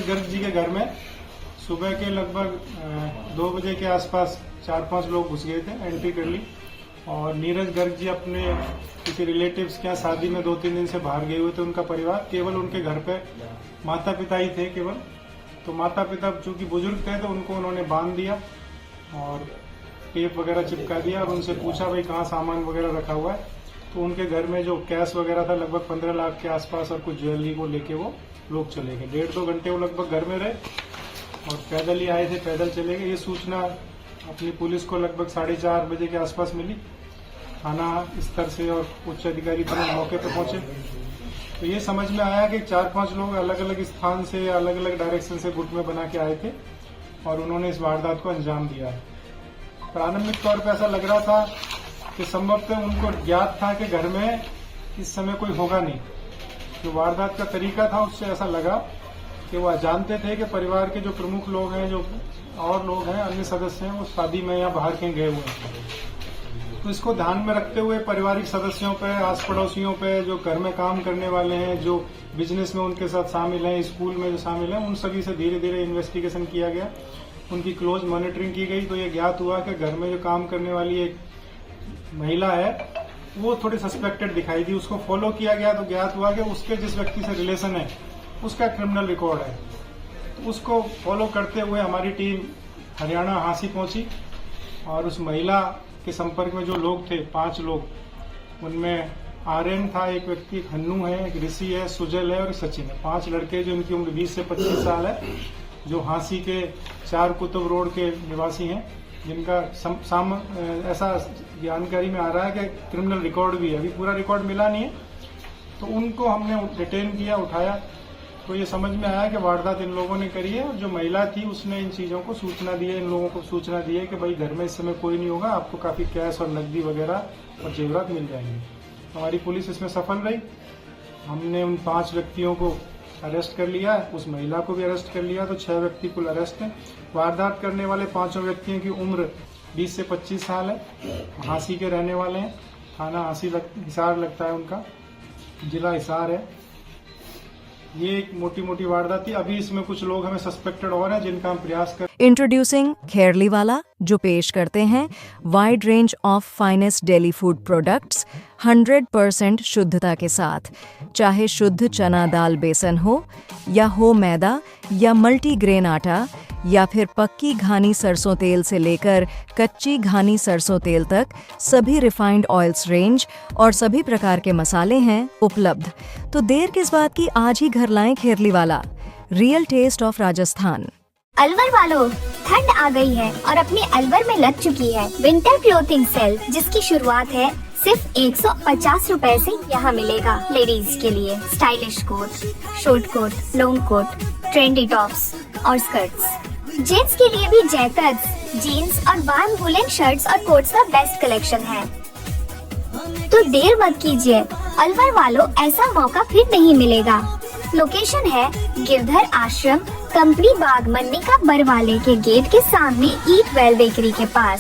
नीरज गर्ग जी के घर में सुबह के लगभग 2 बजे के आसपास 4-5 लोग घुस गए थे, एंट्री कर ली। और नीरज गर्ग जी अपने किसी रिलेटिव्स के यहाँ शादी में 2-3 दिन से बाहर गए हुए थे। उनका परिवार, केवल उनके घर पे माता पिता ही थे केवल। तो माता पिता चूंकि बुजुर्ग थे तो उनको उन्होंने बांध दिया और टेप वगैरह चिपका दिया और उनसे पूछा भाई कहाँ सामान वगैरह रखा हुआ है। तो उनके घर में जो कैश वगैरह था लगभग 15 लाख के आसपास और कुछ ज्वेलरी को लेके वो लोग चले गए। 1.5-2 घंटे वो लगभग घर में रहे और पैदल ही आए थे, पैदल चले गए। ये सूचना अपनी पुलिस को लगभग 4:30 बजे के आसपास मिली। थाना स्तर से और उच्च अधिकारी तुरंत मौके पर पहुंचे तो ये समझ में आया कि 4-5 लोग अलग अलग स्थान से, अलग अलग डायरेक्शन से गुट में बना के आए थे और उन्होंने इस वारदात को अंजाम दिया है। प्रारंभिक तौर पर ऐसा लग रहा था कि संभवतः उनको ज्ञात था कि घर में इस समय कोई होगा नहीं। जो वारदात का तरीका था उससे ऐसा लगा कि वो जानते थे कि परिवार के जो प्रमुख लोग हैं, जो और लोग हैं, अन्य सदस्य हैं, वो शादी में या बाहर कहीं गए हुए हैं। तो इसको ध्यान में रखते हुए पारिवारिक सदस्यों पे, आस पड़ोसियों पे, जो घर में काम करने वाले हैं, जो बिजनेस में उनके साथ शामिल हैं, स्कूल में जो शामिल हैं, उन सभी से धीरे धीरे इन्वेस्टिगेशन किया गया। उनकी क्लोज मॉनिटरिंग की गई तो ये ज्ञात हुआ कि घर में जो काम करने वाली एक महिला है वो थोड़ी सस्पेक्टेड दिखाई दी। उसको फॉलो किया गया तो ज्ञात हुआ कि उसके जिस व्यक्ति से रिलेशन है उसका क्रिमिनल रिकॉर्ड है। तो उसको फॉलो करते हुए हमारी टीम हरियाणा हांसी पहुंची और उस महिला के संपर्क में जो लोग थे 5 लोग, उनमें आर्यन था, एक व्यक्ति हन्नू है, एक ऋषि है, सुजल है और सचिन है। 5 लड़के जो इनकी उम्र 20 से 25 साल है, जो हांसी के 4 कुतुब रोड के निवासी हैं, जिनका ऐसा जानकारी में आ रहा है कि क्रिमिनल रिकॉर्ड भी है। अभी पूरा रिकॉर्ड मिला नहीं है तो उनको हमने डिटेन किया, उठाया तो ये समझ में आया कि वारदात इन लोगों ने करी है। और जो महिला थी उसने इन चीजों को सूचना दी है, इन लोगों को सूचना दी है कि भाई घर में इस समय कोई नहीं होगा, आपको काफी कैश और नकदी वगैरह और जेवरात मिल जाएंगे। हमारी पुलिस इसमें सफल रही। हमने उन 5 व्यक्तियों को अरेस्ट कर लिया, उस महिला को भी अरेस्ट कर लिया, तो 6 व्यक्ति कुल अरेस्ट हैं। वारदात करने वाले 5 व्यक्तियों की उम्र 20 से 25 साल है, हांसी के रहने वाले हैं। थाना हांसी हिसार लगता है उनका, जिला हिसार है। ये एक मोटी मोटी वारदात थी। अभी इसमें कुछ लोग हमें सस्पेक्टेड और हैं जिनका हम प्रयास कर। इंट्रोड्यूसिंग खेरलीवाला, जो पेश करते हैं wide range of finest daily food products 100% शुद्धता के साथ। चाहे शुद्ध चना दाल बेसन हो या हो मैदा या मल्टीग्रेन आटा या फिर पक्की घानी सरसों तेल से लेकर कच्ची घानी सरसों तेल तक, सभी रिफाइंड ऑयल्स रेंज और सभी प्रकार के मसाले हैं उपलब्ध। तो देर किस बात की, आज ही घर लाएं Kherliwala, real taste of Rajasthan. Alwar वालों, ठंड आ गई है और अपने अलवर में लग चुकी है विंटर क्लोथिंग सेल, जिसकी शुरुआत है सिर्फ 150 रुपए से। यहाँ मिलेगा लेडीज के लिए stylish coat, short coat, long coat, trendy tops और स्कर्ट्स। जेंट्स के लिए भी जैकेट्स, जीन्स और वार्म वुलन शर्ट्स और कोट्स का बेस्ट कलेक्शन है। तो देर मत कीजिए अलवर वालों, ऐसा मौका फिर नहीं मिलेगा। लोकेशन है गिरधर आश्रम, कंपनी बाग, मन्नी का बरवाले के गेट के सामने ईट वेल बेकरी के पास।